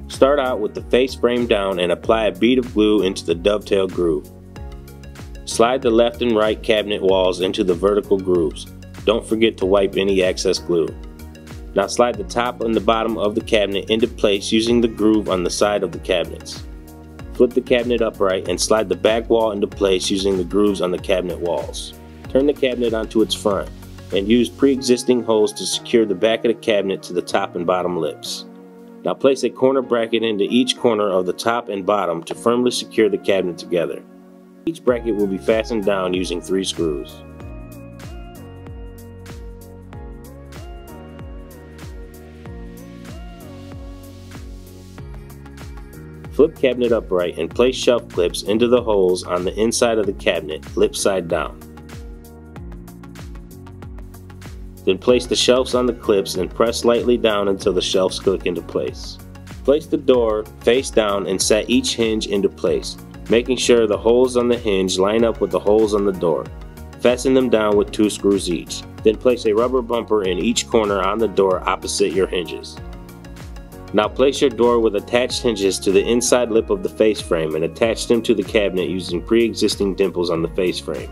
Start out with the face frame down and apply a bead of glue into the dovetail groove. Slide the left and right cabinet walls into the vertical grooves. Don't forget to wipe any excess glue. Now slide the top and the bottom of the cabinet into place using the groove on the side of the cabinets. Flip the cabinet upright and slide the back wall into place using the grooves on the cabinet walls. Turn the cabinet onto its front and use pre-existing holes to secure the back of the cabinet to the top and bottom lips. Now place a corner bracket into each corner of the top and bottom to firmly secure the cabinet together. Each bracket will be fastened down using 3 screws. Flip cabinet upright and place shelf clips into the holes on the inside of the cabinet, lip side down. Then place the shelves on the clips and press lightly down until the shelves click into place. Place the door face down and set each hinge into place, making sure the holes on the hinge line up with the holes on the door. Fasten them down with 2 screws each. Then place a rubber bumper in each corner on the door opposite your hinges. Now place your door with attached hinges to the inside lip of the face frame and attach them to the cabinet using pre-existing dimples on the face frame.